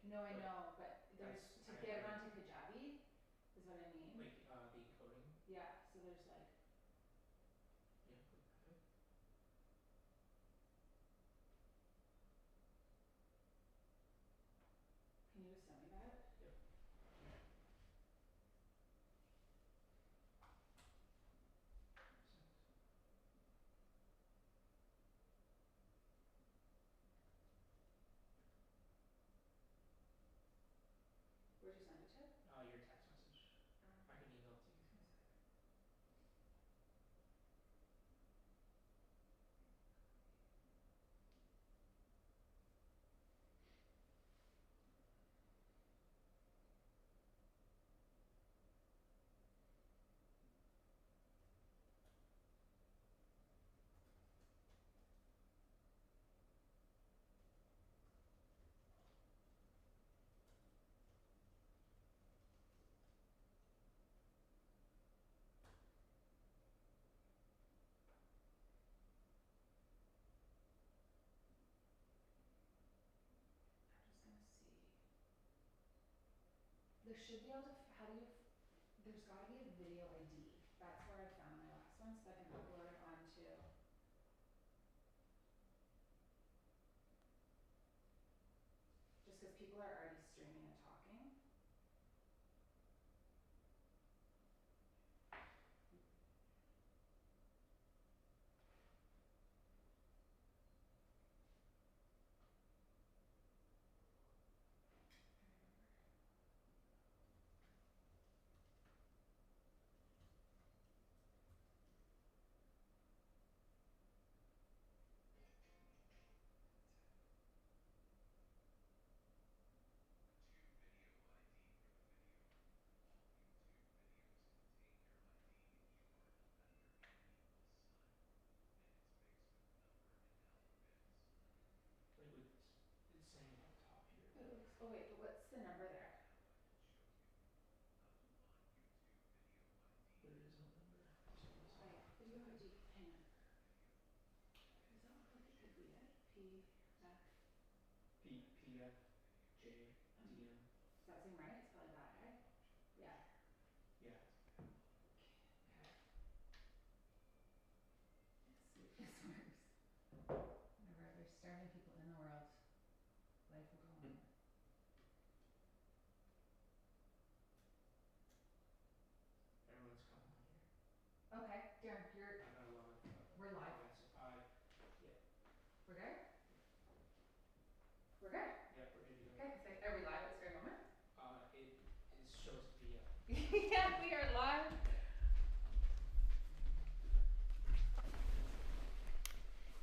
No, I know, but there's to get onto Kajabi is what I mean. Like the encoding. Yeah, so there's like. Yeah, click private. Can you just send me that? Yep. Where'd you send it to? Your text message. I can email it to you. Just give me a sec. I'm just gonna see. There should be able to. How do you? There's got to be a video ID. That's where I found my last one, so I can upload it onto. Just because people are already streaming and talking. Like with it's saying it up top here. It looks. Oh wait, but what's the number there? There is no number. Oh yeah, video ID. Hang on. Does that look like it could be it? P F. PFJDM. Does that seem right? It's probably that, eh? Yeah. Yeah. Okay. Let's see if this works. Whenever there's starving people in the world, life will go on. Everyone's coming on here. Okay, Darren, you're. I got a lot of. We're live. Yeah. We're good? We're good? Yeah, we're good to go. Okay, so are we live at this very moment? It shows to be Yeah, we are live.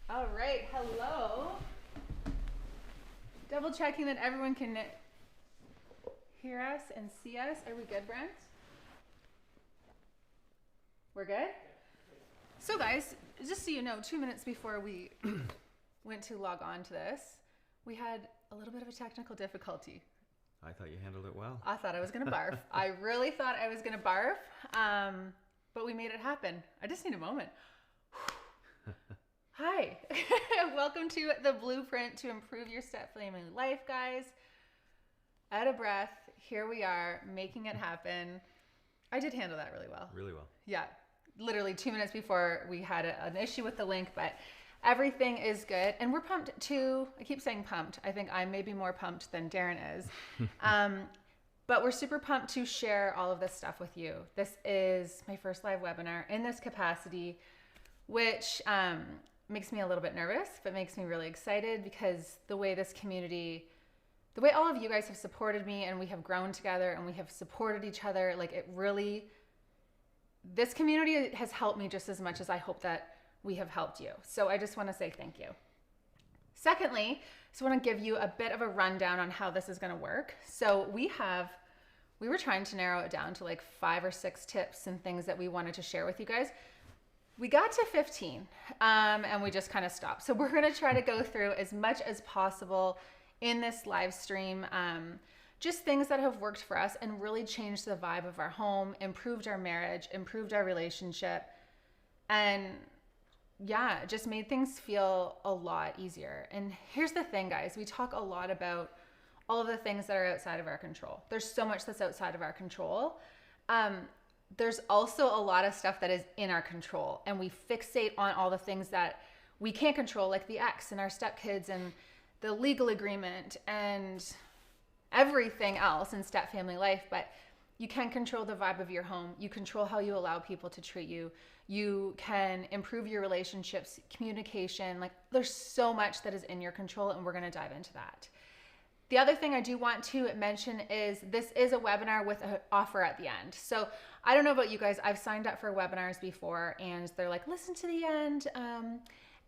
All right, hello. Double checking that everyone can hear us and see us. Are we good, Brent? We're good? Yeah. So guys, just so you know, 2 minutes before we went to log on to this, we had a little bit of a technical difficulty. I thought you handled it well. I thought I was going to barf. I really thought I was going to barf, but we made it happen. I just need a moment. Hi. Welcome to the Blueprint to Improve Your StepFamily Life, guys. Out of breath, here we are, making it happen. I did handle that really well. Really well. Yeah. Literally 2 minutes before we had an issue with the link, but everything is good. And we're pumped too. I keep saying pumped. I think I'm maybe more pumped than Darren is. But we're super pumped to share all of this stuff with you. This is my first live webinar in this capacity, which makes me a little bit nervous, but makes me really excited because the way this community, the way all of you guys have supported me and we have grown together and we have supported each other, like it really, this community has helped me just as much as I hope that we have helped you. So I just want to say thank you. Secondly, I just want to give you a bit of a rundown on how this is going to work. So we were trying to narrow it down to like 5 or 6 tips and things that we wanted to share with you guys. We got to 15 and we just kind of stopped. So we're going to try to go through as much as possible in this live stream. Just things that have worked for us and really changed the vibe of our home, improved our marriage, improved our relationship, and yeah, just made things feel a lot easier. And here's the thing, guys, we talk a lot about all of the things that are outside of our control. There's so much that's outside of our control. There's also a lot of stuff that is in our control, and we fixate on all the things that we can't control, like the ex and our stepkids and the legal agreement and everything else in step family life. But you can control the vibe of your home. You control how you allow people to treat you. You can improve your relationships, communication. Like, there's so much that is in your control, and we're going to dive into that. The other thing I do want to mention is this is a webinar with an offer at the end. So I don't know about you guys. I've signed up for webinars before, and they're like, listen to the end,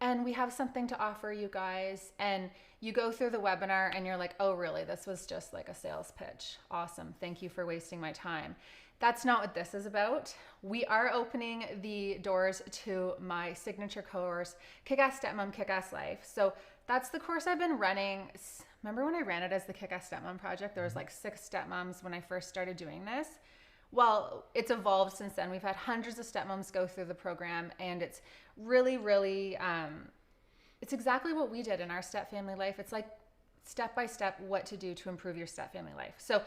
and we have something to offer you guys. And you go through the webinar and you're like, oh, really? This was just like a sales pitch. Awesome. Thank you for wasting my time. That's not what this is about. We are opening the doors to my signature course, Kick-Ass Stepmom, Kick-Ass Life. So that's the course I've been running. Remember when I ran it as the Kick-Ass Stepmom Project? There was like 6 stepmoms when I first started doing this. Well, it's evolved since then. We've had hundreds of stepmoms go through the program, and it's really, really, it's exactly what we did in our step family life. It's like step by step what to do to improve your step family life. So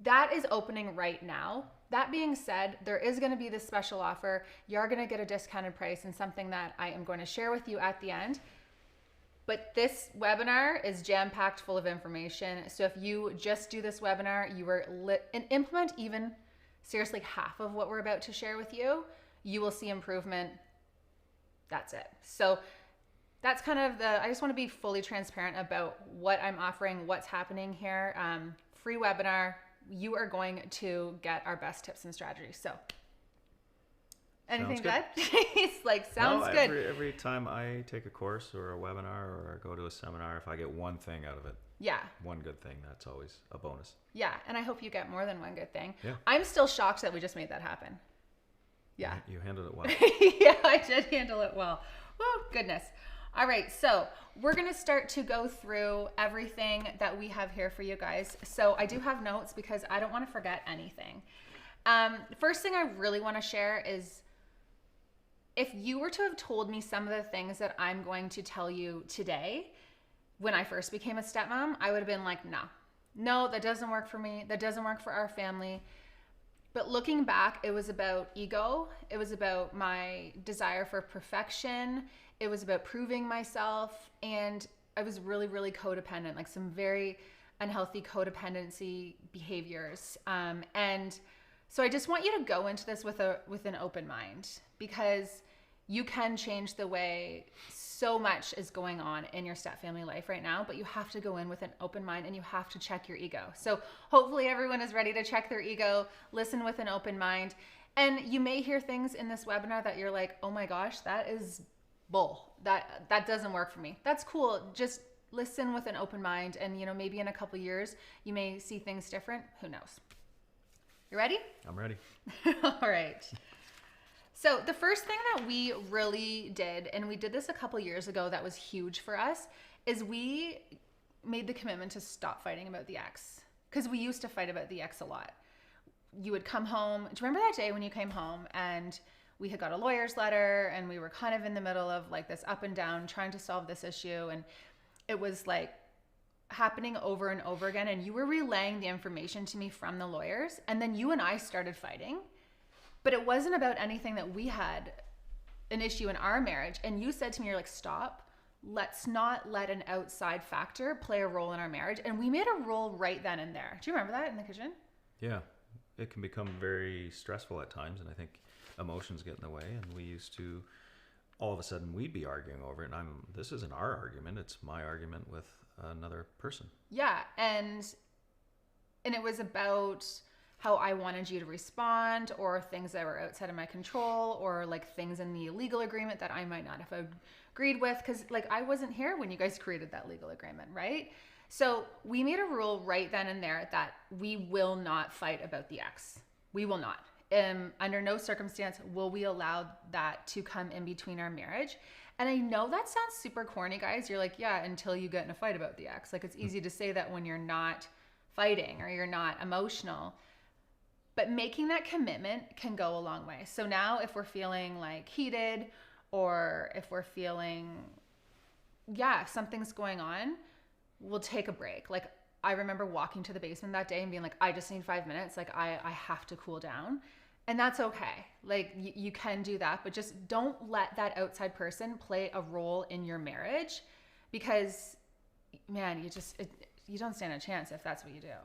that is opening right now. That being said, there is going to be this special offer. You are going to get a discounted price, and something that I am going to share with you at the end. But this webinar is jam-packed full of information. So if you just do this webinar, and implement even seriously half of what we're about to share with you, you will see improvement. That's it. So that's kind of I just want to be fully transparent about what I'm offering, what's happening here. Free webinar. You are going to get our best tips and strategies. So anything good? It's like, sounds good. Every time I take a course or a webinar or go to a seminar, if I get one thing out of it, one good thing, that's always a bonus. Yeah, and I hope you get more than one good thing. Yeah. I'm still shocked that we just made that happen. Yeah. You handled it well. Yeah, I did handle it well. Oh, goodness. All right, so we're going to start to go through everything that we have here for you guys. So I do have notes because I don't want to forget anything. First thing I really want to share is, if you were to have told me some of the things that I'm going to tell you today when I first became a stepmom, I would have been like, no, that doesn't work for me. That doesn't work for our family. But looking back, it was about ego. It was about my desire for perfection. It was about proving myself. And I was really, really codependent, like some very unhealthy codependency behaviors. And so I just want you to go into this with an open mind, because you can change the way so much is going on in your step family life right now, but you have to go in with an open mind, and you have to check your ego. So hopefully everyone is ready to check their ego, listen with an open mind. And you may hear things in this webinar that you're like, oh my gosh, that is bull. That doesn't work for me. That's cool. Just listen with an open mind, and maybe in a couple years you may see things different. Who knows? You ready? I'm ready. All right. So the first thing that we really did, and we did this a couple years ago that was huge for us, is we made the commitment to stop fighting about the ex. Because we used to fight about the ex a lot. You would come home. Do you remember that day when you came home and we had got a lawyer's letter, and we were kind of in the middle of like this up and down trying to solve this issue, and it was like happening over and over again, and you were relaying the information to me from the lawyers, and then you and I started fighting. But it wasn't about anything that we had an issue in our marriage. And you said to me, you're like, stop. Let's not let an outside factor play a role in our marriage. And we made a rule right then and there. Do you remember that in the kitchen? Yeah. It can become very stressful at times, and I think emotions get in the way. And we used to, all of a sudden, we'd be arguing over it. And this isn't our argument. It's my argument with another person. Yeah. And it was about how I wanted you to respond, or things that were outside of my control, or like things in the legal agreement that I might not have agreed with, because like I wasn't here when you guys created that legal agreement, right? So we made a rule right then and there that we will not fight about the ex. We will not. Under no circumstance will we allow that to come in between our marriage. And I know that sounds super corny, guys. You're like, yeah, until you get in a fight about the ex. Like, it's easy to say that when you're not fighting or you're not emotional. But making that commitment can go a long way. So now if we're feeling like heated, or if we're feeling, something's going on, we'll take a break. Like, I remember walking to the basement that day and being like, I just need 5 minutes. Like I have to cool down. And that's okay. Like you can do that, but just don't let that outside person play a role in your marriage, because man, you don't stand a chance if that's what you do.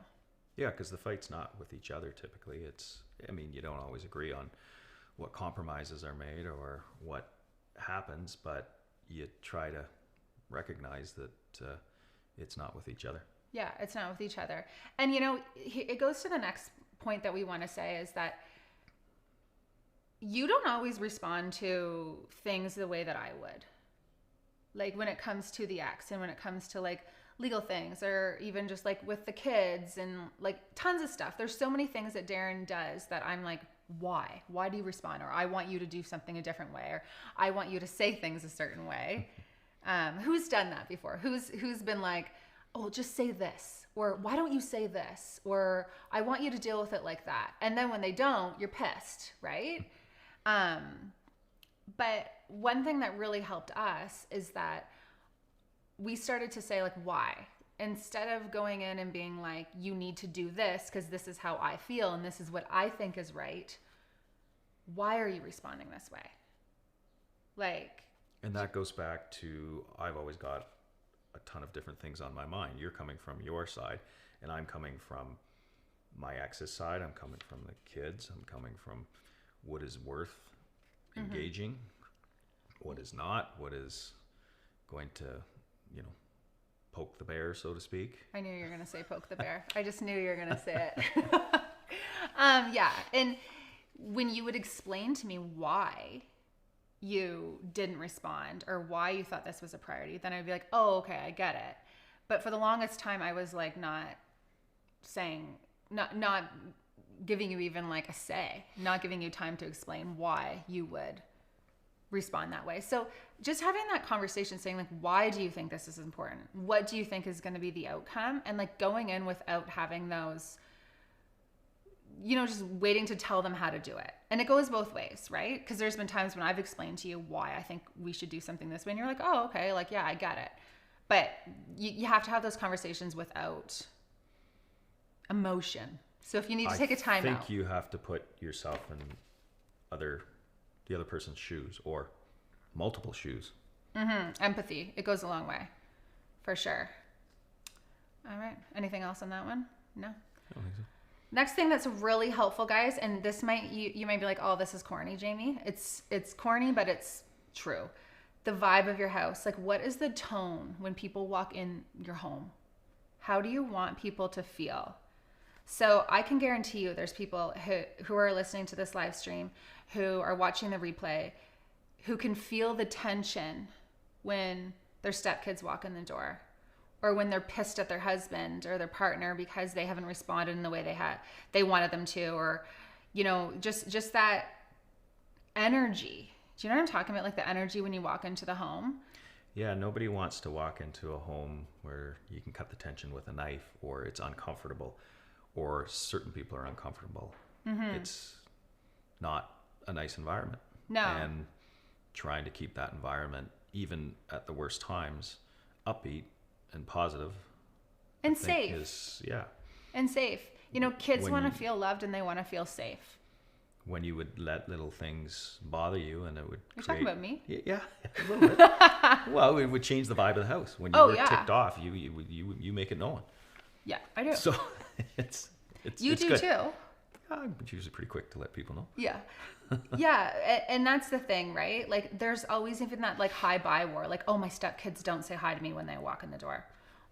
Yeah, because the fight's not with each other typically. You don't always agree on what compromises are made or what happens, but you try to recognize that it's not with each other. Yeah, it's not with each other. And it goes to the next point that we want to say is that you don't always respond to things the way that I would. Like when it comes to the ex and when it comes to like legal things, or even just like with the kids and like tons of stuff. There's so many things that Darren does that I'm like, why? Why do you respond? Or I want you to do something a different way, or I want you to say things a certain way. Who's done that before? Who's been like, oh, just say this, or why don't you say this, or I want you to deal with it like that. And then when they don't, you're pissed, right? But one thing that really helped us is that we started to say like, why? Instead of going in and being like, you need to do this because this is how I feel and this is what I think is right. Why are you responding this way? And that goes back to, I've always got a ton of different things on my mind. You're coming from your side, and I'm coming from my ex's side. I'm coming from the kids. I'm coming from what is worth engaging, what is not, what is going to, poke the bear, so to speak. I knew you were going to say poke the bear. I just knew you were going to say it. Yeah. And when you would explain to me why you didn't respond or why you thought this was a priority, then I'd be like, oh, okay, I get it. But for the longest time, I was like not giving you even like a say, not giving you time to explain why you would respond that way. So just having that conversation, saying like, why do you think this is important? What do you think is going to be the outcome? And like going in without having those, just waiting to tell them how to do it. And it goes both ways, right? Because there's been times when I've explained to you why I think we should do something this way. And you're like, oh, okay. Like, yeah, I get it. But you have to have those conversations without emotion. So if you need to take a time out. I think you have to put yourself in the other person's shoes, or multiple shoes. Empathy. It goes a long way, for sure. All right. Anything else on that one? No? I don't think so. Next thing that's really helpful, guys, and this you might be like, oh, this is corny, Jamie. It's corny, but it's true. The vibe of your house. Like, what is the tone when people walk in your home? How do you want people to feel? So I can guarantee you there's people who are listening to this live stream, who are watching the replay, who can feel the tension when their stepkids walk in the door, or when they're pissed at their husband or their partner because they haven't responded in the way they wanted them to, or just that energy. Do you know what I'm talking about? Like the energy when you walk into the home. Yeah, nobody wants to walk into a home where you can cut the tension with a knife, or it's uncomfortable, or certain people are uncomfortable. It's not a nice environment. No. And trying to keep that environment, even at the worst times, upbeat and positive and safe. And safe. Kids want to feel loved and they want to feel safe. When you would let little things bother you, and it would You're talking about me? Yeah, a little bit. Well, it would change the vibe of the house. When you were ticked off, you make it known. Yeah, I do. So it's you do good. Too. I'm usually pretty quick to let people know. Yeah. Yeah. And that's the thing, right? Like there's always even that like hi bye war. Like, oh, my stepkids don't say hi to me when they walk in the door.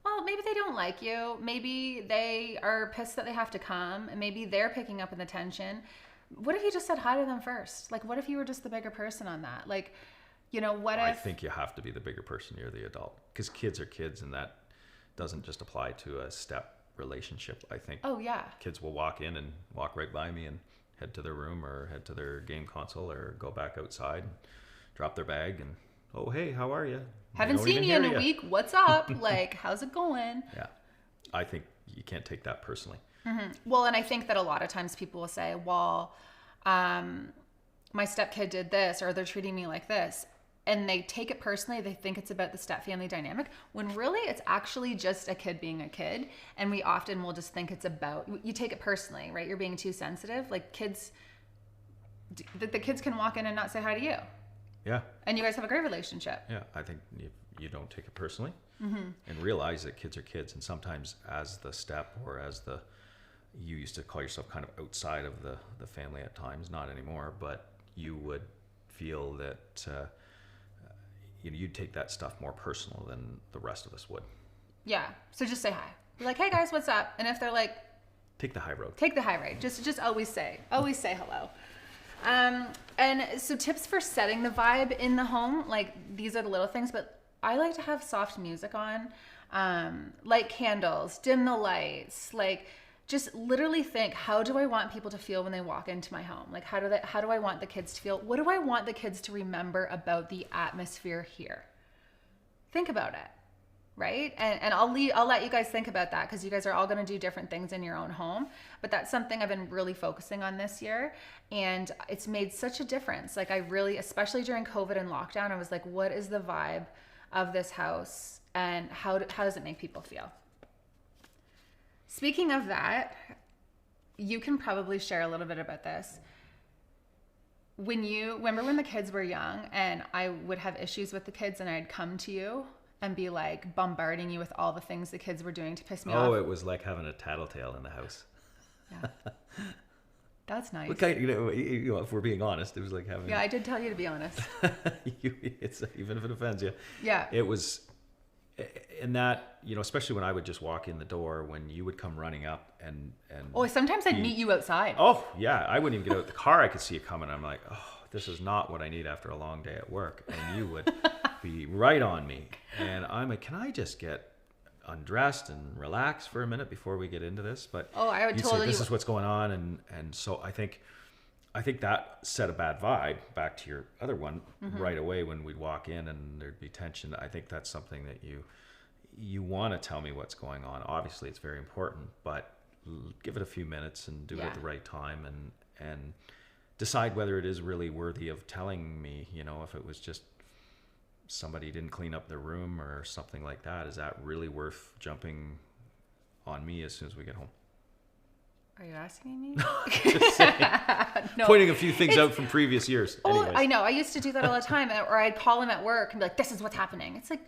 Well, maybe they don't like you. Maybe they are pissed that they have to come. And maybe they're picking up in the tension. What if you just said hi to them first? Like, what if you were just the bigger person on that? Like, what if... I think you have to be the bigger person. You're the adult. Because kids are kids, and that doesn't just apply to a step relationship. I think kids will walk in and walk right by me and head to their room or head to their game console or go back outside and drop their bag and, oh, hey, how are you? Haven't seen you in a week. What's up? Like, how's it going? Yeah. I think you can't take that personally. Well, and I think that a lot of times people will say, well, my stepkid did this, or they're treating me like this. and they take it personally. They think it's about the step family dynamic, when really it's actually just a kid being a kid. And we often will just think it's about, you take it personally, right? You're being too sensitive. Like the kids can walk in and not say hi to you. Yeah. And you guys have a great relationship. Yeah. I think you don't take it personally and realize that kids are kids. And sometimes as the step or as you used to call yourself kind of outside of the family at times, not anymore, but you would feel that, you'd take that stuff more personal than the rest of us would. Yeah. So just say hi. Be like, hey guys, what's up? And if they're like, take the high road. Take the high road. Just always say hello. And so tips for setting the vibe in the home, like these are the little things, but I like to have soft music on, light candles, dim the lights, like just literally think, how do I want people to feel when they walk into my home? Like how do I want the kids to feel? What do I want the kids to remember about the atmosphere here? Think about it. Right? And I'll let you guys think about that, because you guys are all going to do different things in your own home. But that's something I've been really focusing on this year. And it's made such a difference. Like I really, especially during COVID and lockdown, I was like, what is the vibe of this house? And how does it make people feel? Speaking of that, you can probably share a little bit about this. Remember when the kids were young and I would have issues with the kids and I'd come to you and be like bombarding you with all the things the kids were doing to piss me off? Oh, it was like having a tattletale in the house. Yeah. That's nice. What if we're being honest, it was like having... Yeah, I did tell you to be honest. It's even if it offends you. Yeah. It was... And that, especially when I would just walk in the door, when you would come running up and Oh, sometimes I'd meet you outside. Oh, yeah. I wouldn't even get out of the car. I could see you coming. I'm like, oh, this is not what I need after a long day at work. And you would be right on me. And I'm like, can I just get undressed and relax for a minute before we get into this? But I would you'd totally... say, this is what's going on. And so I think that set a bad vibe, back to your other one, right away when we'd walk in and there'd be tension. I think that's something that you want to tell me what's going on. Obviously it's very important, but give it a few minutes and do it at the right time and decide whether it is really worthy of telling me. If it was just somebody didn't clean up their room or something like that, is that really worth jumping on me as soon as we get home? Are you asking me? Just saying. No. Pointing a few things out from previous years. Oh, Anyways. I know. I used to do that all the time. Or I'd call him at work and be like, this is what's happening. It's like,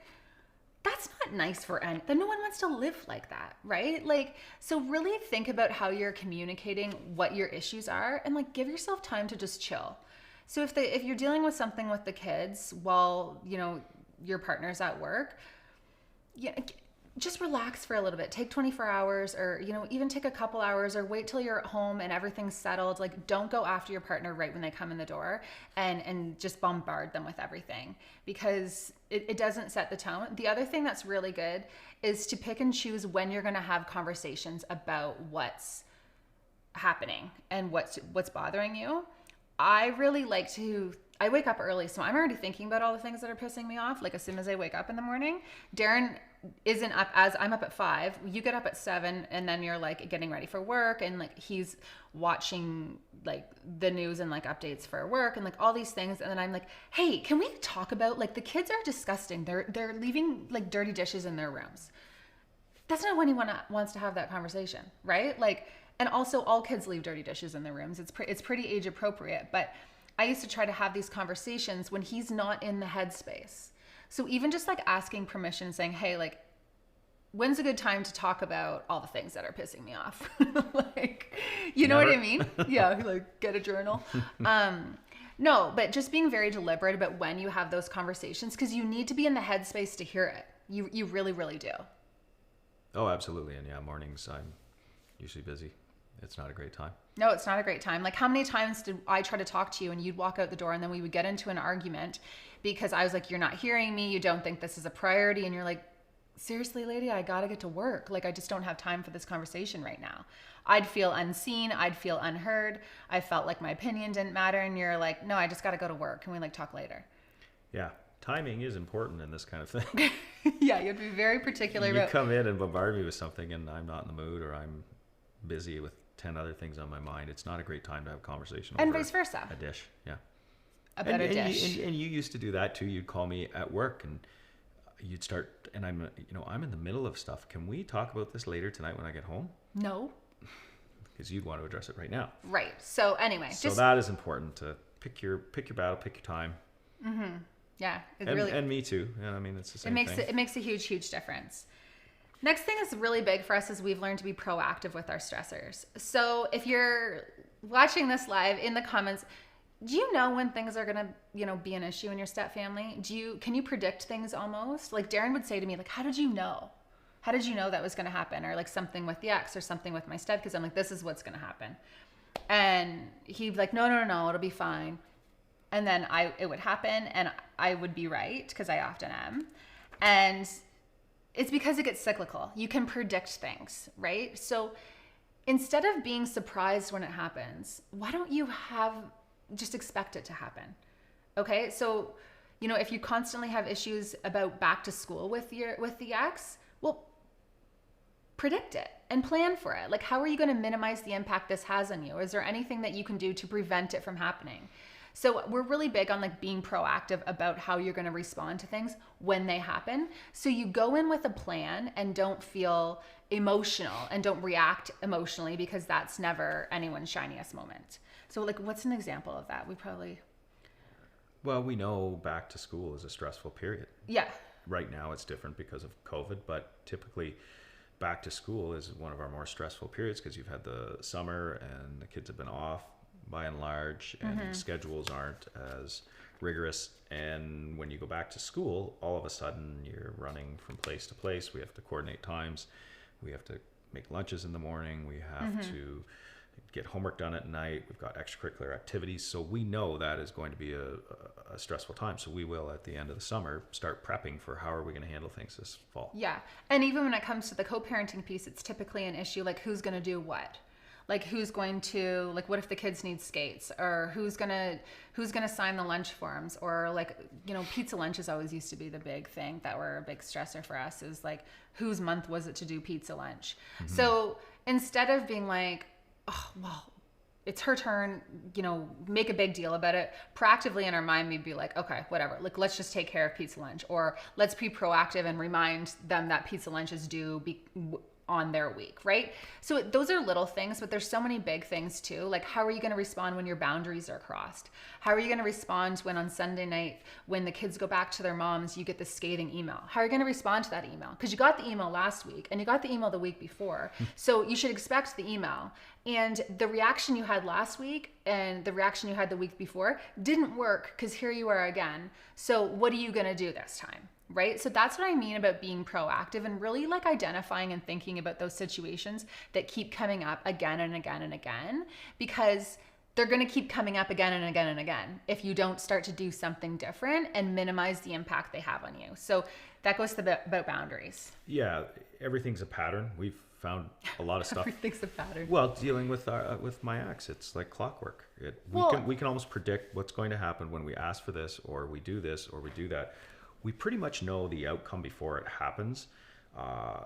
that's not nice for anyone. No one wants to live like that, right? Like, so really think about how you're communicating what your issues are, and like give yourself time to just chill. So if you're dealing with something with the kids while, your partner's at work, just relax for a little bit. Take 24 hours or, even take a couple hours, or wait till you're at home and everything's settled. Like, don't go after your partner right when they come in the door and just bombard them with everything, because it doesn't set the tone. The other thing that's really good is to pick and choose when you're going to have conversations about what's happening and what's bothering you. I really like I wake up early, so I'm already thinking about all the things that are pissing me off. Like as soon as I wake up in the morning, Darren isn't up as I'm up at 5. You get up at 7, and then you're like getting ready for work, and like he's watching like the news and like updates for work and like all these things. And then I'm like, hey, can we talk about, like, the kids are disgusting. They're leaving like dirty dishes in their rooms. That's not when he wants to have that conversation, right? Like, and also all kids leave dirty dishes in their rooms. It's pretty age appropriate, but I used to try to have these conversations when he's not in the headspace. So even just like asking permission, saying, hey, like, when's a good time to talk about all the things that are pissing me off? Like, you know what I mean? Yeah, like get a journal. No, but just being very deliberate about when you have those conversations, because you need to be in the headspace to hear it. You really, really do. Oh, absolutely. And yeah, mornings I'm usually busy. It's not a great time. No, it's not a great time. Like, how many times did I try to talk to you and you'd walk out the door, and then we would get into an argument because I was like, you're not hearing me. You don't think this is a priority. And you're like, seriously, lady, I got to get to work. Like, I just don't have time for this conversation right now. I'd feel unseen. I'd feel unheard. I felt like my opinion didn't matter. And you're like, no, I just got to go to work. Can we like talk later? Yeah. Timing is important in this kind of thing. Yeah. You'd be very particular You about... come in and bombard me with something and I'm not in the mood, or I'm busy with 10 other things on my mind. It's not a great time to have a conversation and over vice versa. a dish. Yeah. a better dish. And you used to do that too. You'd call me at work and you'd start, and I'm in the middle of stuff. Can we talk about this later tonight when I get home? No. Because you'd want to address it right now. Right. So anyway. So that is important to pick your battle, pick your time. Mm-hmm. Yeah. And me too. Yeah, I mean, it's the same thing. It makes a huge, huge difference. Next thing is really big for us is we've learned to be proactive with our stressors. So if you're watching this live, in the comments, do you know when things are gonna, be an issue in your step family? Can you predict things almost? Like Darren would say to me, like, how did you know? How did you know that was gonna happen? Or like something with the ex or something with my step, because I'm like, this is what's gonna happen. And he'd be like, no, it'll be fine. And then it would happen and I would be right, because I often am. And it's because it gets cyclical. You can predict things, right? So instead of being surprised when it happens, why don't you just expect it to happen? Okay. So, if you constantly have issues about back to school with the ex, well, predict it and plan for it. Like, how are you going to minimize the impact this has on you? Is there anything that you can do to prevent it from happening? So we're really big on like being proactive about how you're going to respond to things when they happen. So you go in with a plan and don't feel emotional and don't react emotionally, because that's never anyone's shiniest moment. So like, what's an example of that? Well, we know back to school is a stressful period. Yeah. Right now it's different because of COVID, but typically back to school is one of our more stressful periods because you've had the summer and the kids have been off by and large, and schedules aren't as rigorous. And when you go back to school, all of a sudden you're running from place to place. We have to coordinate times. We have to make lunches in the morning. We have to get homework done at night. We've got extracurricular activities. So we know that is going to be a stressful time. So we will, at the end of the summer, start prepping for how are we going to handle things this fall. Yeah. And even when it comes to the co-parenting piece, it's typically an issue like who's going to do what? Like who's going to, like, what if the kids need skates, or who's gonna sign the lunch forms, or like, pizza lunches always used to be the big thing that were a big stressor for us, is like, whose month was it to do pizza lunch? So instead of being like, oh, well, it's her turn, make a big deal about it, proactively in our mind, we'd be like, okay, whatever, like, let's just take care of pizza lunch, or let's be proactive and remind them that pizza lunch is due on their week, right? So those are little things, but there's so many big things too. Like, how are you going to respond when your boundaries are crossed? How are you going to respond when on Sunday night, when the kids go back to their moms, you get the scathing email? How are you going to respond to that email? Because you got the email last week and you got the email the week before. So you should expect the email. And the reaction you had last week and the reaction you had the week before didn't work, because here you are again. So what are you going to do this time? Right? So that's what I mean about being proactive and really like identifying and thinking about those situations that keep coming up again and again and again, because they're going to keep coming up again and again and again if you don't start to do something different and minimize the impact they have on you. So that goes to about boundaries. Yeah, everything's a pattern. We've found a lot of stuff. Everything's a pattern. Well, dealing with my ex, it's like clockwork. We can almost predict what's going to happen when we ask for this, or we do this, or we do that. We pretty much know the outcome before it happens,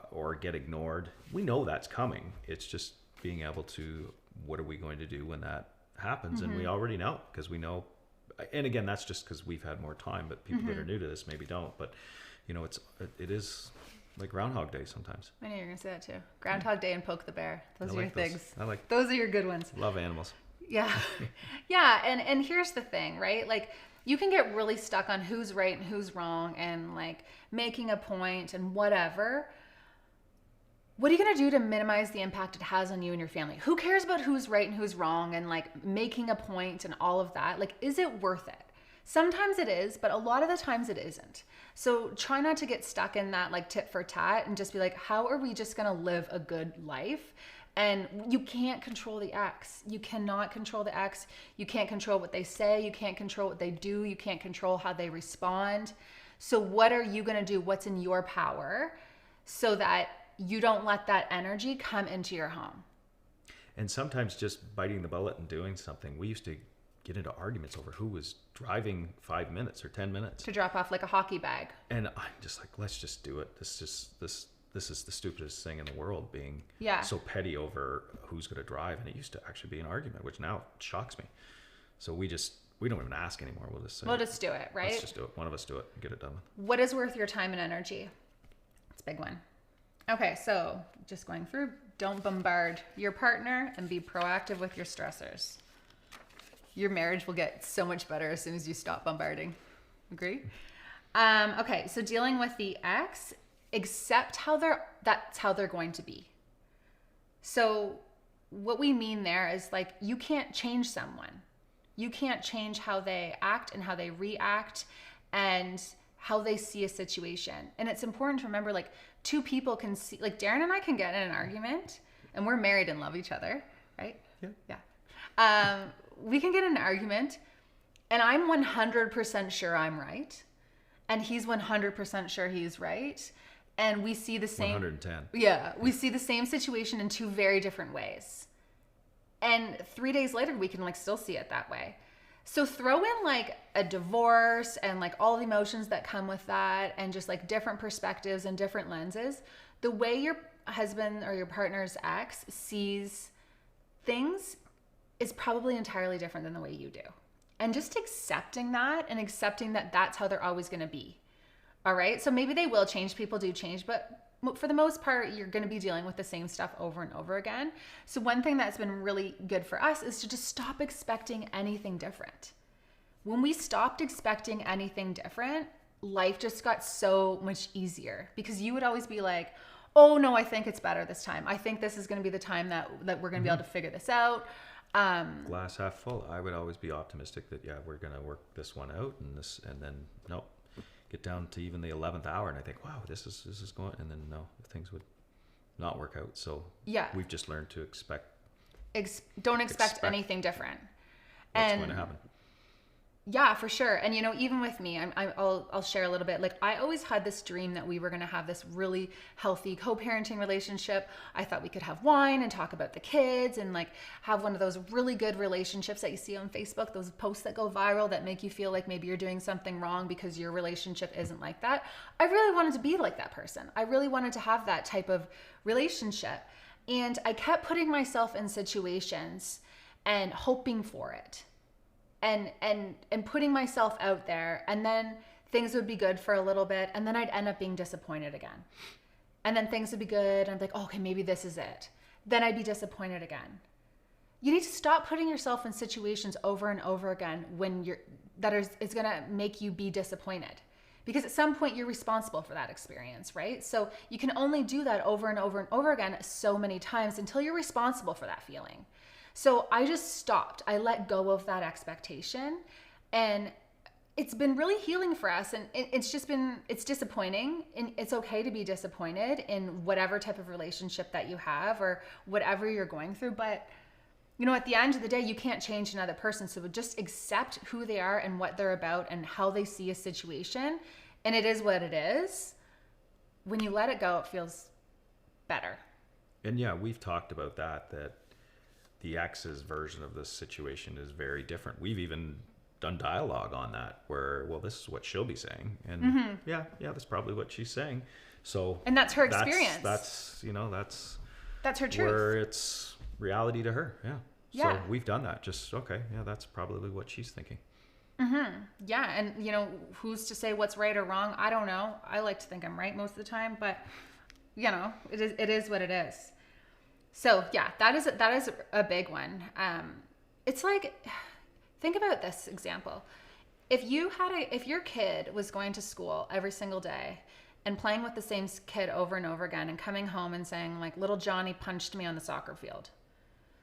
or get ignored. We know that's coming. It's just being able to, what are we going to do when that happens? And we already know, because we know, and again, that's just because we've had more time, but people that are new to this maybe don't. But it is like Groundhog Day sometimes. I knew you were gonna say that too. Groundhog Day and Poke the Bear. Those are your things. Those. Those are your good ones. Love animals. Yeah. Yeah. And here's the thing, right? Like, you can get really stuck on who's right and who's wrong and like making a point and whatever. What are you going to do to minimize the impact it has on you and your family? Who cares about who's right and who's wrong and like making a point and all of that? Like, is it worth it? Sometimes it is, but a lot of the times it isn't. So try not to get stuck in that like tit for tat and just be like, how are we just going to live a good life? And you can't control the ex. You cannot control the ex. You can't control what they say. You can't control what they do. You can't control how they respond. So what are you going to do? What's in your power so that you don't let that energy come into your home? And sometimes just biting the bullet and doing something. We used to get into arguments over who was driving 5 minutes or 10 minutes. To drop off like a hockey bag. And I'm just like, let's just do it. This is the stupidest thing in the world, being so petty over who's going to drive. And it used to actually be an argument, which now shocks me. So we just we don't even ask anymore. We'll just say, We'll just do it, right? let's just do it. One of us do it and get it done with. What is worth your time and energy? It's a big one. Okay, so just going through, don't bombard your partner and be proactive with your stressors. Your marriage will get so much better as soon as you stop bombarding. Agree? Okay, so dealing with the ex, accept that's how they're going to be. So what we mean there is like, you can't change someone. You can't change how they act and how they react and how they see a situation. And it's important to remember, like, two people can see, like Darren and I can get in an argument, and we're married and love each other, right? Yeah. We can get in an argument, and I'm 100% sure I'm right, and he's 100% sure he's right, and we see the same 110. Yeah, we see the same situation in two very different ways, and 3 days later we can like still see it that way. So throw in like a divorce and like all the emotions that come with that, and just like different perspectives and different lenses. The way your husband or your partner's ex sees things is probably entirely different than the way you do. And just accepting that, and accepting that that's how they're always going to be. All right. So maybe they will change. People do change, but for the most part, you're going to be dealing with the same stuff over and over again. So one thing that's been really good for us is to just stop expecting anything different. When we stopped expecting anything different, life just got so much easier, because you would always be like, oh no, I think it's better this time. I think this is going to be the time that we're going to be able to figure this out. Glass half full. I would always be optimistic that, yeah, we're going to work this one out, and then nope, get down to even the 11th hour and I think, wow, this is going, and then no, things would not work out. So yeah, we've just learned to don't expect anything different. What's going to happen. Yeah, for sure. And you know, even with me, I'll share a little bit. Like, I always had this dream that we were going to have this really healthy co-parenting relationship. I thought we could have wine and talk about the kids and like have one of those really good relationships that you see on Facebook, those posts that go viral that make you feel like maybe you're doing something wrong because your relationship isn't like that. I really wanted to be like that person. I really wanted to have that type of relationship. And I kept putting myself in situations and hoping for it. And putting myself out there, and then things would be good for a little bit, and then I'd end up being disappointed again. And then things would be good, and I'd be like, oh, okay, maybe this is it. Then I'd be disappointed again. You need to stop putting yourself in situations over and over again it's gonna make you be disappointed. Because at some point you're responsible for that experience, right? So you can only do that over and over and over again so many times until you're responsible for that feeling. So I just stopped. I let go of that expectation, and it's been really healing for us. And it's disappointing, and it's okay to be disappointed in whatever type of relationship that you have or whatever you're going through. But you know, at the end of the day, you can't change another person. So just accept who they are and what they're about and how they see a situation. And it is what it is. When you let it go, it feels better. And yeah, we've talked about that the ex's version of this situation is very different. We've even done dialogue on that where, well, this is what she'll be saying. And yeah, that's probably what she's saying. So, and that's her experience. That's her truth. Where it's reality to her. Yeah. Yeah. So we've done that. Just, okay. Yeah. That's probably what she's thinking. Yeah. And you know, who's to say what's right or wrong? I don't know. I like to think I'm right most of the time, but you know, it is what it is. So yeah, that is a big one. It's like, think about this example. If your kid was going to school every single day and playing with the same kid over and over again and coming home and saying like, little Johnny punched me on the soccer field.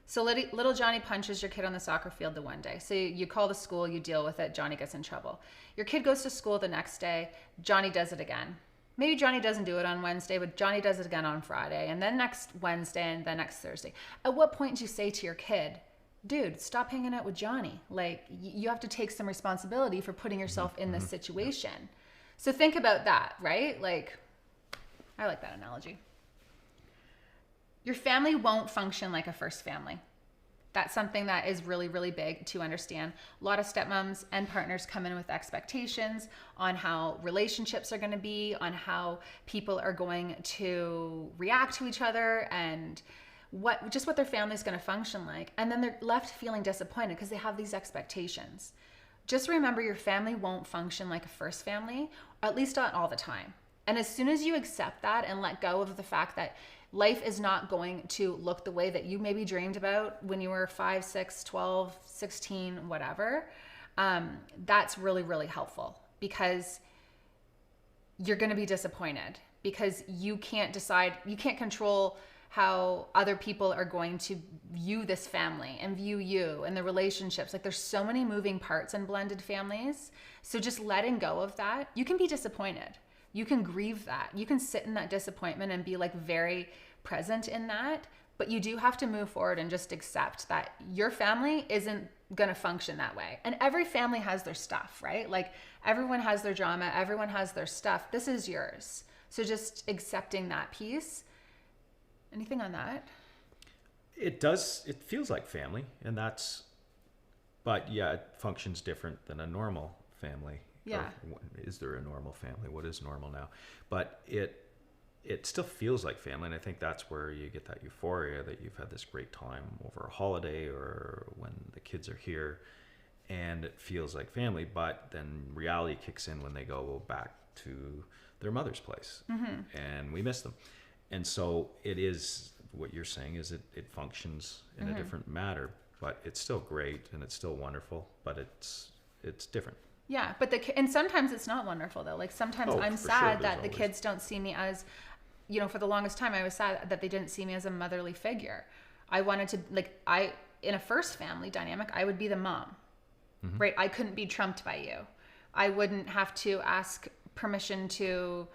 So little Johnny punches your kid on the soccer field the one day. So you call the school, you deal with it, Johnny gets in trouble. Your kid goes to school the next day, Johnny does it again. Maybe Johnny doesn't do it on Wednesday, but Johnny does it again on Friday, and then next Wednesday, and then next Thursday. At what point do you say to your kid, dude, stop hanging out with Johnny? Like, you have to take some responsibility for putting yourself in this situation. So think about that, right? Like, I like that analogy. Your family won't function like a first family. That's something that is really, really big to understand. A lot of stepmoms and partners come in with expectations on how relationships are going to be, on how people are going to react to each other, and what their family is going to function like. And then they're left feeling disappointed because they have these expectations. just remember your family won't function like a first family, or at least not all the time. And as soon as you accept that and let go of the fact that life is not going to look the way that you maybe dreamed about when you were 5, 6, 12, 16, whatever, that's really, really helpful, because you're going to be disappointed because you can't decide, you can't control how other people are going to view this family and view you and the relationships. Like, there's so many moving parts in blended families. So just letting go of that, you can be disappointed. You can grieve that. You can sit in that disappointment and be like very present in that. But you do have to move forward and just accept that your family isn't going to function that way. And every family has their stuff, right? Like, everyone has their drama. Everyone has their stuff. This is yours. So just accepting that piece. Anything on that? It does. It feels like family, and that's. But yeah, it functions different than a normal family. Yeah. Or is there a normal family? What is normal now? But it still feels like family, and I think that's where you get that euphoria that you've had this great time over a holiday or when the kids are here, and it feels like family. But then reality kicks in when they go back to their mother's place, and we miss them. And so it is what you're saying is it functions in a different matter, but it's still great and it's still wonderful, but it's different. Yeah, but and sometimes it's not wonderful though. Like, sometimes I'm sad that the kids don't see me as, you know, for the longest time I was sad that they didn't see me as a motherly figure. I wanted to, like, in a first family dynamic, I would be the mom, right? I couldn't be trumped by you. I wouldn't have to ask permission to,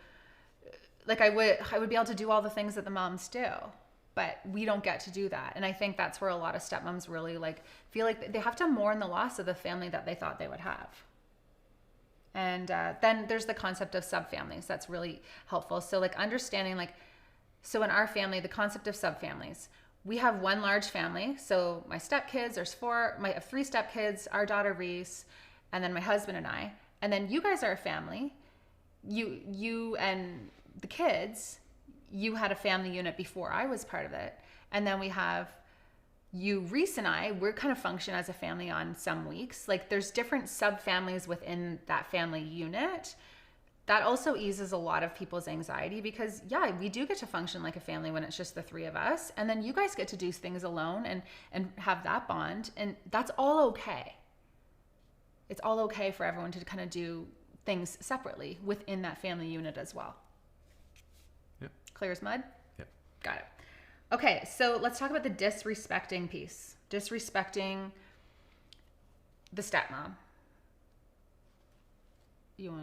like, I would be able to do all the things that the moms do, but we don't get to do that. And I think that's where a lot of stepmoms really like feel like they have to mourn the loss of the family that they thought they would have. And then there's the concept of subfamilies. That's really helpful. So like understanding, like, so in our family, the concept of subfamilies, we have one large family. So my stepkids, there's 4, I have 3 stepkids, our daughter Reese, and then my husband and I. And then you guys are a family. You and the kids, you had a family unit before I was part of it. And then we have you, Reese, and I, we're kind of function as a family on some weeks. Like, there's different subfamilies within that family unit. That also eases a lot of people's anxiety because, yeah, we do get to function like a family when it's just the 3 of us. And then you guys get to do things alone and have that bond. And that's all okay. It's all okay for everyone to kind of do things separately within that family unit as well. Yep. Clear as mud? Yep. Got it. Okay, so let's talk about the disrespecting piece. Disrespecting the stepmom. You're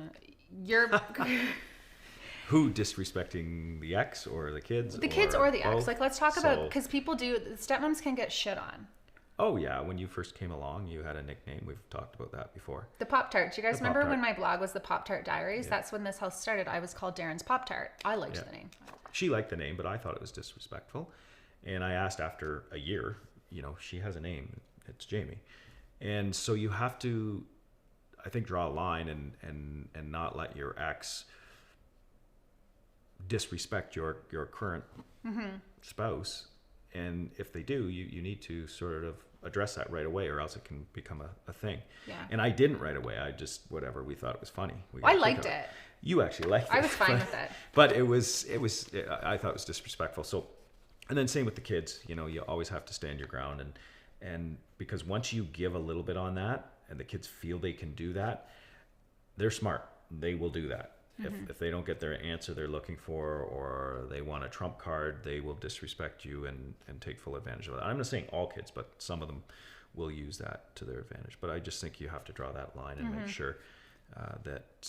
who disrespecting the ex or the kids? The kids or the both? ex. Like, let's talk about, because people do, stepmoms can get shit on. Oh yeah, when you first came along, you had a nickname. We've talked about that before. The Pop-Tart. Do you guys remember Pop-Tart. when my blog was the Pop-Tart Diaries? Yeah. That's when this house started. I was called Darren's Pop-Tart. I liked the name. She liked the name, but I thought it was disrespectful. And I asked after a year, you know, she has a name. It's Jamie. And so you have to, I think, draw a line and not let your ex disrespect your current spouse. And if they do, you need to sort of address that right away, or else it can become a thing. Yeah. And I didn't right away. I just, whatever, we thought it was funny. I liked it. You actually liked it. I was fine with it. But I thought it was disrespectful. So, and then same with the kids, you know, you always have to stand your ground, and because once you give a little bit on that and the kids feel they can do that, they're smart. They will do that. If they don't get their answer they're looking for, or they want a trump card, they will disrespect you and take full advantage of that. I'm not saying all kids, but some of them will use that to their advantage. But I just think you have to draw that line and make sure that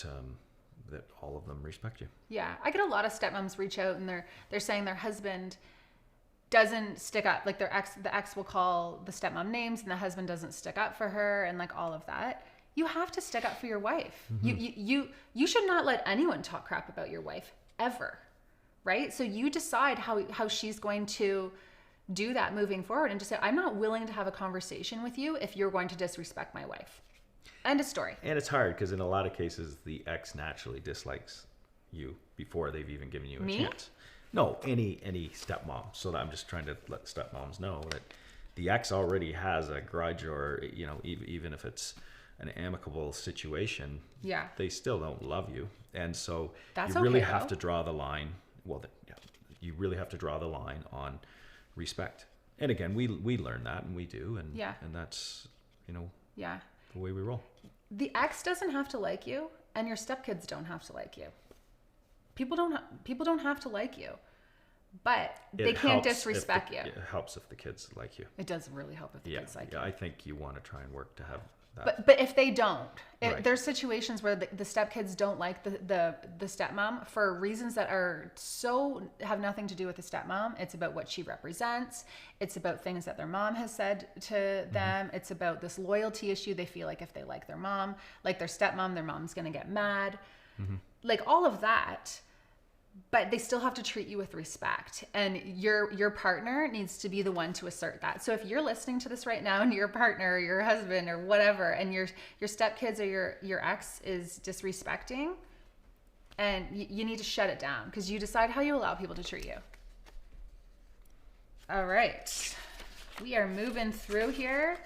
all of them respect you. Yeah, I get a lot of stepmoms reach out and they're saying their husband doesn't stick up. Like, the ex will call the stepmom names and the husband doesn't stick up for her and like all of that. You have to stick up for your wife. You should not let anyone talk crap about your wife ever, right? So you decide how she's going to do that moving forward, and just say, I'm not willing to have a conversation with you if you're going to disrespect my wife. End of story. And it's hard because in a lot of cases the ex naturally dislikes you before they've even given you a chance. No, any stepmom. So I'm just trying to let stepmoms know that the ex already has a grudge, or, you know, even if it's an amicable situation, Yeah. they still don't love you. And so That's you really okay, have though. to draw the line. Well, yeah, you really have to draw the line on respect. And again, we learn that, and we do, and Yeah. and that's, Yeah. the way we roll. The ex doesn't have to like you, and your stepkids don't have to like you. People don't have to like you, but they can't disrespect you. It helps if the kids like you. It does really help if the kids like you. I think you want to try and work to have that. But if they don't, Right. there's situations where the stepkids don't like the stepmom for reasons that have nothing to do with the stepmom. It's about what she represents. It's about things that their mom has said to them. It's about this loyalty issue. They feel like if they like their mom, like their stepmom, their mom's going to get mad. Like all of that. But they still have to treat you with respect, and your partner needs to be the one to assert that. So if you're listening to this right now and your partner or your husband or whatever, and your stepkids or your ex is disrespecting, and you need to shut it down, because you decide how you allow people to treat you. All right, we are moving through here.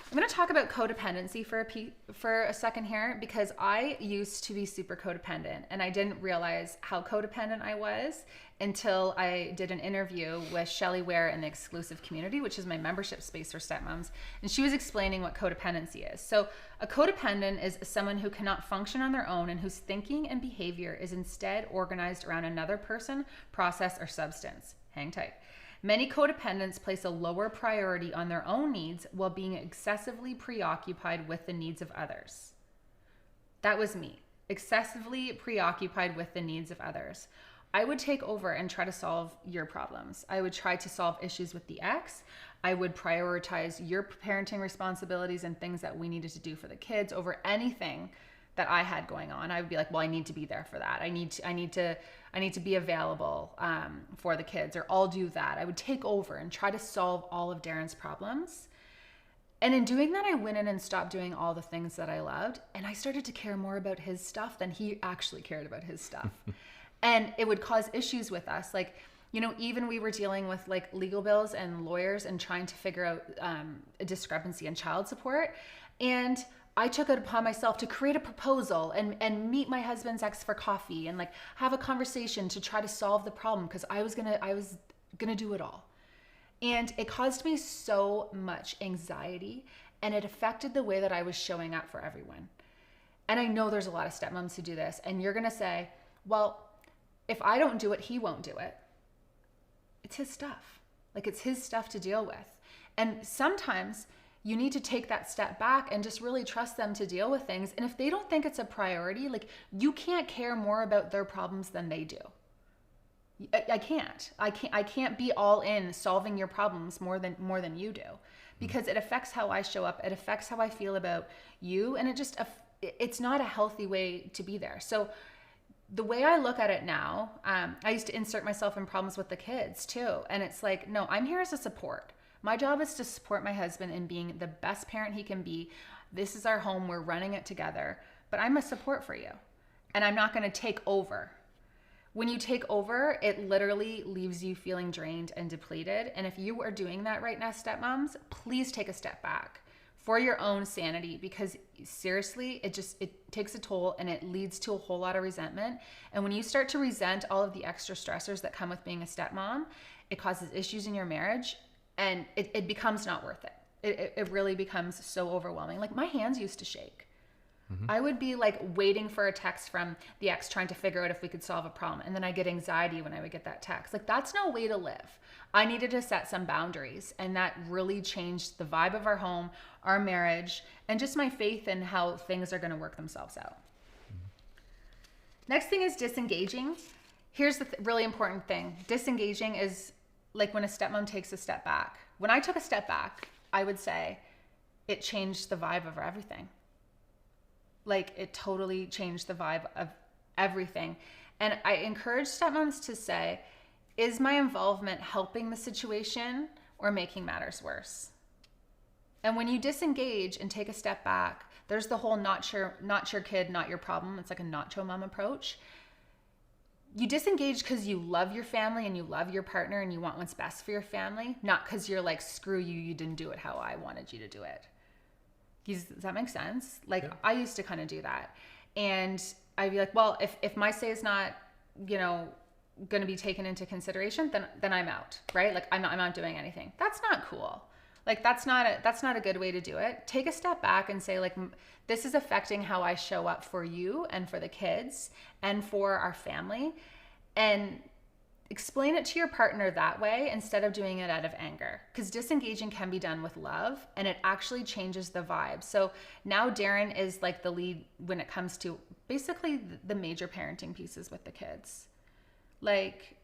I'm going to talk about codependency for a second here, because I used to be super codependent, and I didn't realize how codependent I was until I did an interview with Shelley Ware in the exclusive community, which is my membership space for stepmoms. And she was explaining what codependency is. So a codependent is someone who cannot function on their own and whose thinking and behavior is instead organized around another person, process, or substance. Hang tight. Many codependents place a lower priority on their own needs while being excessively preoccupied with the needs of others. That was me, excessively preoccupied with the needs of others. I would take over and try to solve your problems. I would try to solve issues with the ex. I would prioritize your parenting responsibilities and things that we needed to do for the kids over anything that I had going on. I would be like, well, I need to be there for that. I need to be available for the kids, or I'll do that. I would take over and try to solve all of Darren's problems. And in doing that, I went in and stopped doing all the things that I loved. And I started to care more about his stuff than he actually cared about his stuff. And it would cause issues with us. Like, even we were dealing with like legal bills and lawyers and trying to figure out a discrepancy in child support. And I took it upon myself to create a proposal and meet my husband's ex for coffee and like have a conversation to try to solve the problem, because I was gonna do it all. And it caused me so much anxiety, and it affected the way that I was showing up for everyone. And I know there's a lot of stepmoms who do this, and you're gonna say, well, if I don't do it, he won't do it. It's his stuff. Like, it's his stuff to deal with. And sometimes you need to take that step back and just really trust them to deal with things. And if they don't think it's a priority, like, you can't care more about their problems than they do. I can't be all in solving your problems more than you do, because it affects how I show up. It affects how I feel about you. And it's not a healthy way to be there. So the way I look at it now, I used to insert myself in problems with the kids too. And it's like, no, I'm here as a support. My job is to support my husband in being the best parent he can be. This is our home. We're running it together. But I'm a support for you. And I'm not going to take over. When you take over, it literally leaves you feeling drained and depleted. And if you are doing that right now, stepmoms, please take a step back for your own sanity, because seriously, it takes a toll, and it leads to a whole lot of resentment. And when you start to resent all of the extra stressors that come with being a stepmom, it causes issues in your marriage. And it becomes not worth it. It really becomes so overwhelming. Like, my hands used to shake. I would be like waiting for a text from the ex trying to figure out if we could solve a problem. And then I get anxiety when I would get that text. Like, that's no way to live. I needed to set some boundaries. And that really changed the vibe of our home, our marriage, and just my faith in how things are going to work themselves out. Next thing is disengaging. Here's the really important thing. Disengaging is like when a stepmom takes a step back. When I took a step back, I would say it changed the vibe of everything. Like, it totally changed the vibe of everything. And I encourage stepmoms to say, is my involvement helping the situation or making matters worse? And when you disengage and take a step back, there's the whole not your kid, not your problem. It's like a nacho mom approach. You disengage because you love your family and you love your partner and you want what's best for your family, not because you're like, screw you, you didn't do it how I wanted you to do it. Does that make sense? Like, Yeah. I used to kind of do that. And I'd be like, well, if my say is not, you know, going to be taken into consideration, then I'm out, right? Like, I'm not doing anything. That's not cool. Like, that's not a good way to do it. Take a step back and say, like, this is affecting how I show up for you and for the kids and for our family. And explain it to your partner that way instead of doing it out of anger, because disengaging can be done with love and it actually changes the vibe. So now Darren is like the lead when it comes to basically the major parenting pieces with the kids. Like,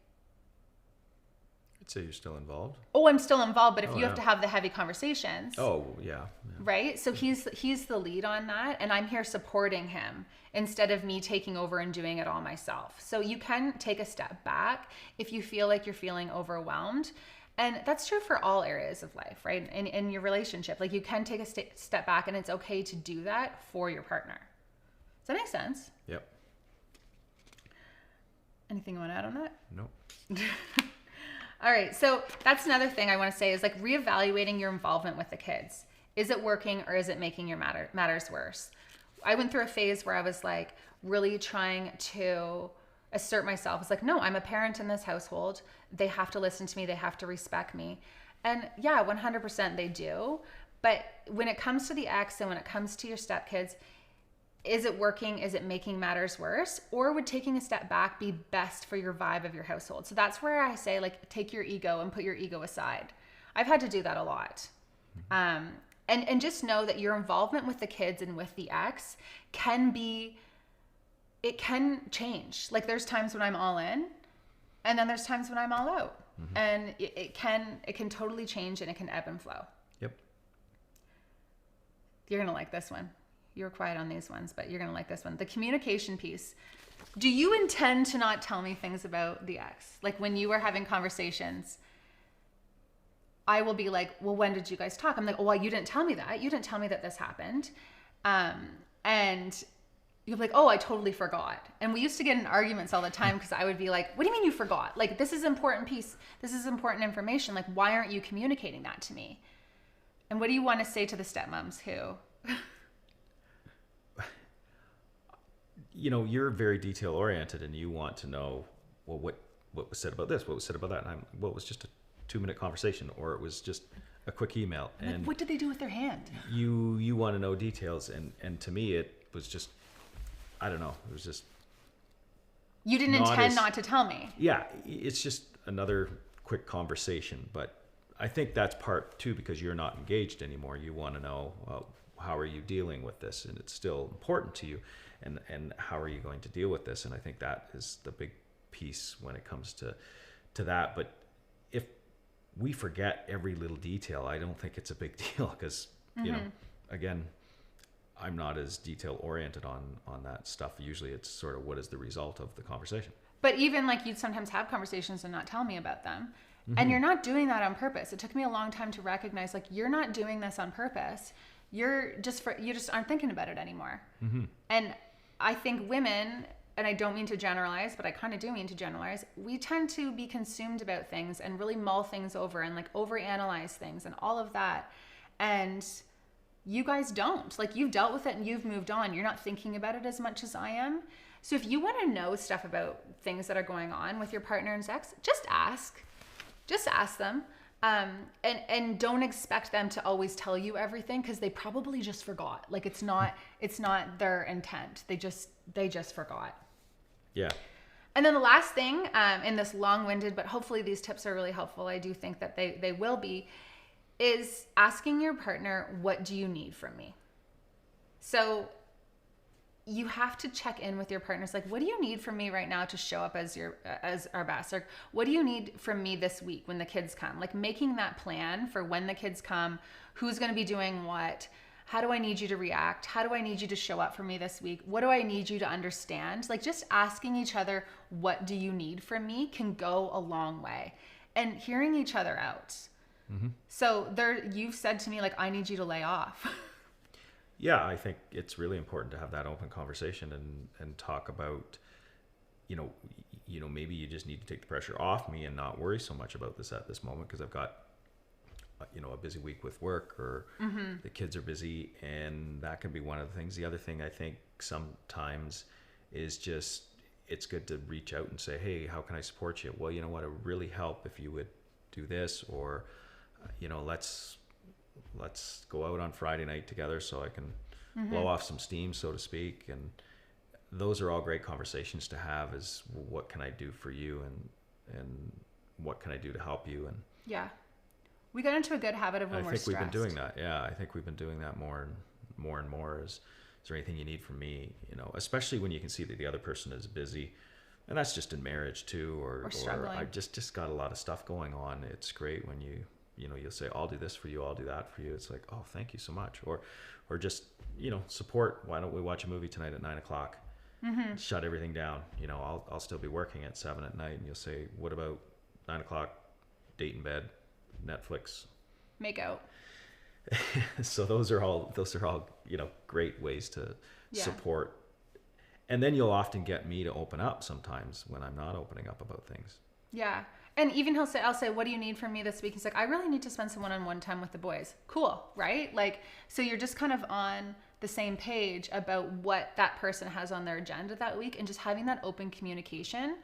I'd say you're still involved. oh, I'm still involved, but if Oh, you have yeah. to have the heavy conversations, Oh, yeah. right? So he's the lead on that, and I'm here supporting him instead of me taking over and doing it all myself. So you can take a step back if you feel like you're feeling overwhelmed. And that's true for all areas of life, right? In your relationship, like, you can take a step back, and it's okay to do that for your partner. Does that make sense? Yep. Anything you want to add on that? Nope. All right, so that's another thing I want to say is, like, reevaluating your involvement with the kids. Is it working, or is it making your matters worse? I went through a phase where I was like really trying to assert myself. It's like, no, I'm a parent in this household. They have to listen to me. They have to respect me. And yeah, 100% they do. But when it comes to the ex and when it comes to your stepkids, is it working? Is it making matters worse? Or would taking a step back be best for your vibe of your household? So that's where I say, like, take your ego and put your ego aside. I've had to do that a lot. And just know that your involvement with the kids and with the ex can change. Like, there's times when I'm all in, and then there's times when I'm all out. Mm-hmm. And it can totally change, and it can ebb and flow. Yep. You're going to like this one. You were quiet on these ones, but you're going to like this one. The communication piece. Do you intend to not tell me things about the ex? Like, when you were having conversations, I will be like, well, when did you guys talk? I'm like, oh, well, you didn't tell me that. You didn't tell me that this happened. And you'll be like, oh, I totally forgot. And we used to get in arguments all the time because I would be like, what do you mean you forgot? Like, this is important piece. This is important information. Like, why aren't you communicating that to me? And what do you want to say to the stepmoms who... You know, you're very detail oriented, and you want to know, well, what was said about this, what was said about that, and what was just a 2-minute conversation, or it was just a quick email. And like, what did they do with their hand? You want to know details, and to me it was just, I don't know, it was just, you didn't intend not to tell me. Yeah, it's just another quick conversation. But I think that's part too, because you're not engaged anymore. You want to know, how are you dealing with this, and it's still important to you, and how are you going to deal with this? And I think that is the big piece when it comes to that. But if we forget every little detail, I don't think it's a big deal, because you know, again, I'm not as detail oriented on that stuff. Usually it's sort of what is the result of the conversation. But even like, you'd sometimes have conversations and not tell me about them. And you're not doing that on purpose. It took me a long time to recognize, like, you're not doing this on purpose. You just aren't thinking about it anymore. And I think women, and I don't mean to generalize, but I kind of do mean to generalize, we tend to be consumed about things and really mull things over and like overanalyze things and all of that. And you guys don't. Like, you've dealt with it and you've moved on. You're not thinking about it as much as I am. So if you want to know stuff about things that are going on with your partner and sex, just ask. Just ask them. And don't expect them to always tell you everything, because they probably just forgot. Like, it's not their intent. They just forgot. Yeah. And then the last thing, in this long-winded, but hopefully these tips are really helpful, I do think that they will be, is asking your partner, what do you need from me? So you have to check in with your partners. Like, what do you need from me right now to show up as our best? Or what do you need from me this week when the kids come? Like, making that plan for when the kids come, who's going to be doing what, how do I need you to react? How do I need you to show up for me this week? What do I need you to understand? Like, just asking each other, what do you need from me, can go a long way. And hearing each other out. So you've said to me, like, I need you to lay off. Yeah, I think it's really important to have that open conversation and talk about, you know, maybe you just need to take the pressure off me and not worry so much about this at this moment, because I've got a busy week with work, or the kids are busy, and that can be one of the things. The other thing I think sometimes is just, it's good to reach out and say, hey, how can I support you? Well, you know what, it would really help if you would do this, or let's go out on Friday night together so I can blow off some steam, so to speak. And those are all great conversations to have, is what can I do for you, and what can I do to help you? And yeah, we got into a good habit of when we're stressed. I think we've been doing that. Yeah, I think we've been doing that more and more. Is there anything you need from me? Especially when you can see that the other person is busy, and that's just in marriage too, or I just got a lot of stuff going on. It's great when you'll say, I'll do this for you, I'll do that for you. It's like, oh, thank you so much. Or just, support. Why don't we watch a movie tonight at 9:00? Shut everything down. I'll still be working at 7 at night, and you'll say, what about 9:00? Date in bed, Netflix, make out. So those are all great ways to support. And then you'll often get me to open up sometimes when I'm not opening up about things. Yeah. And even I'll say, what do you need from me this week? He's like, I really need to spend some one-on-one time with the boys. Cool, right? Like, so you're just kind of on the same page about what that person has on their agenda that week, and just having that open communication.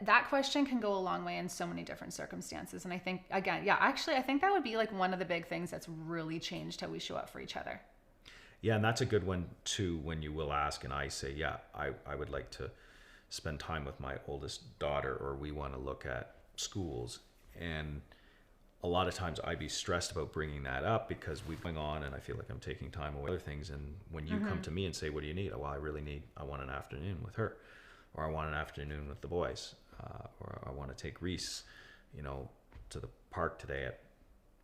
That question can go a long way in so many different circumstances. And I think, again, I think that would be like one of the big things that's really changed how we show up for each other. Yeah, and that's a good one too, when you will ask and I say, I would like to spend time with my oldest daughter, or we want to look at schools. And a lot of times I'd be stressed about bringing that up because we're going on and I feel like I'm taking time away from other things. And when you come to me and say, what do you need? Oh, well, I want an afternoon with her, or I want an afternoon with the boys, or I want to take Reese, to the park today at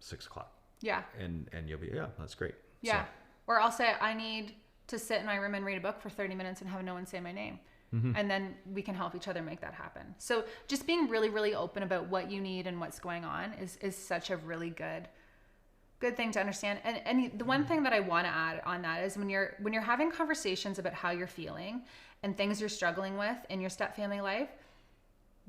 6:00. Yeah. And you'll be, that's great. Yeah. So, or I'll say, I need to sit in my room and read a book for 30 minutes and have no one say my name. And then we can help each other make that happen. So just being really, really open about what you need and what's going on is such a really good thing to understand. And the one thing that I want to add on that is when you're having conversations about how you're feeling and things you're struggling with in your step family life,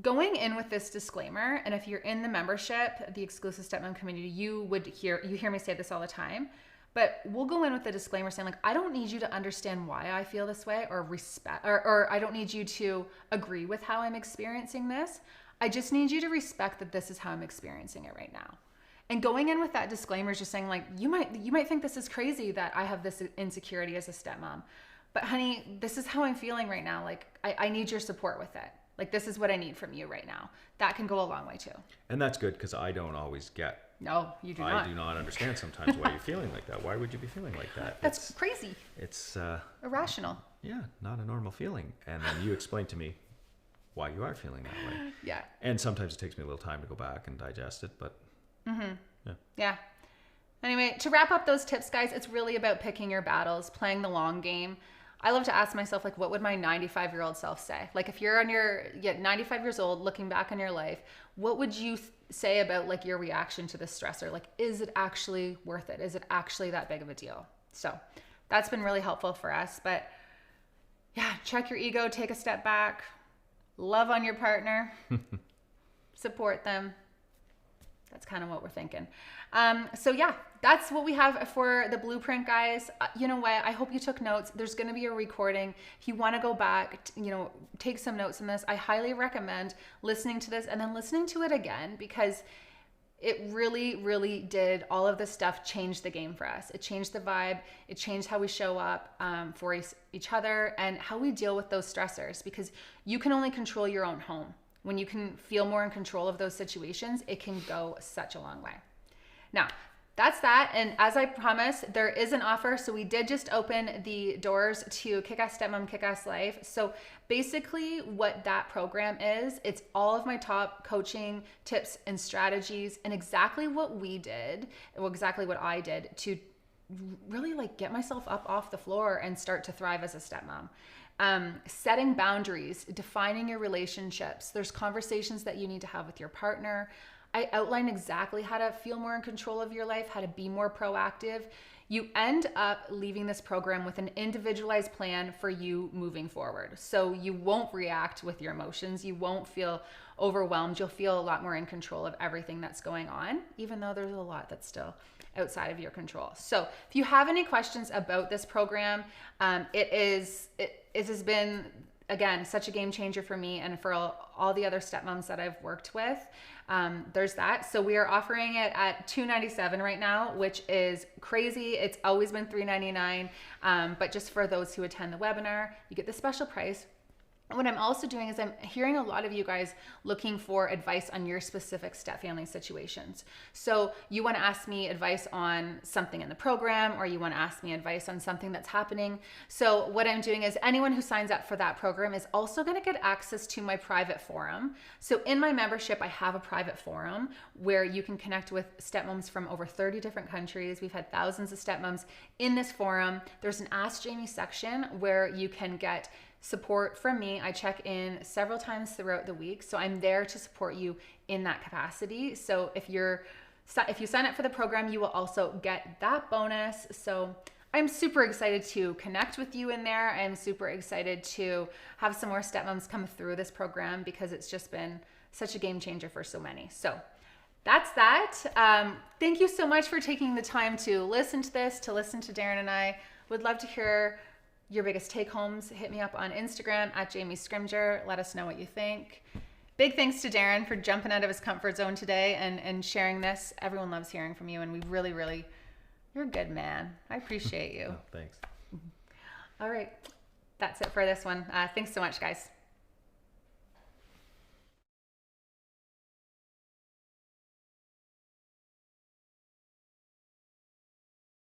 going in with this disclaimer, and if you're in the membership, the exclusive stepmom community, you hear me say this all the time. But we'll go in with a disclaimer saying, like, I don't need you to understand why I feel this way, or respect, or I don't need you to agree with how I'm experiencing this. I just need you to respect that this is how I'm experiencing it right now. And going in with that disclaimer is just saying, like, you might think this is crazy that I have this insecurity as a stepmom, but honey, this is how I'm feeling right now. Like, I need your support with it. Like, this is what I need from you right now. That can go a long way too. And that's good, because I don't always get. No, you do not. I do not understand sometimes why you're feeling like that. Why would you be feeling like that? That's crazy. It's irrational. Yeah, not a normal feeling. And then you explain to me why you are feeling that way. Yeah. And sometimes it takes me a little time to go back and digest it, but yeah. Anyway, to wrap up those tips, guys, it's really about picking your battles, playing the long game. I love to ask myself, like, what would my 95-year-old self say? Like, if you're 95 years old, looking back on your life, what would you say about, like, your reaction to this stressor? Like, is it actually worth it? Is it actually that big of a deal? So that's been really helpful for us. But yeah, check your ego, take a step back, love on your partner, support them. That's kind of what we're thinking. So yeah, that's what we have for the blueprint, guys. You know what? I hope you took notes. There's going to be a recording. If you want to go back, take some notes on this. I highly recommend listening to this and then listening to it again, because it really, really did, all of this stuff change the game for us. It changed the vibe. It changed how we show up for each other and how we deal with those stressors, because you can only control your own home. When you can feel more in control of those situations, it can go such a long way. Now, that's that. And as I promised, there is an offer. So we did just open the doors to Kick-Ass Stepmom, Kick-Ass Life. So basically what that program is, it's all of my top coaching tips and strategies, and exactly what we did, well, exactly what I did to really, like, get myself up off the floor and start to thrive as a stepmom. Setting boundaries, defining your relationships. There's conversations that you need to have with your partner. I outline exactly how to feel more in control of your life, how to be more proactive. You end up leaving this program with an individualized plan for you moving forward. So you won't react with your emotions. You won't feel overwhelmed. You'll feel a lot more in control of everything that's going on, even though there's a lot that's still outside of your control. So if you have any questions about this program, it has been, again, such a game changer for me and for all the other stepmoms that I've worked with. There's that. So we are offering it at $297 right now, which is crazy. It's always been $399. But just for those who attend the webinar, you get the special price. What I'm also doing is I'm hearing a lot of you guys looking for advice on your specific step family situations. So you want to ask me advice on something in the program, or you want to ask me advice on something that's happening. So what I'm doing is anyone who signs up for that program is also going to get access to my private forum. So in my membership, I have a private forum where you can connect with stepmoms from over 30 different countries. We've had thousands of stepmoms in this forum. There's an Ask Jamie section where you can get support from me. I check in several times throughout the week, so I'm there to support you in that capacity. So if you sign up for the program, you will also get that bonus. So I'm super excited to connect with you in there. I'm super excited to have some more stepmoms come through this program because it's just been such a game changer for so many. So that's that. Thank you so much for taking the time to listen to this, to listen to Darren and I. Would love to hear your biggest take homes. Hit me up on Instagram at Jamie Scrimgeour. Let us know what you think. Big thanks to Darren for jumping out of his comfort zone today and sharing this. Everyone loves hearing from you, and we really, you're a good man. I appreciate you. Oh, thanks. All right. That's it for this one. Thanks so much, guys.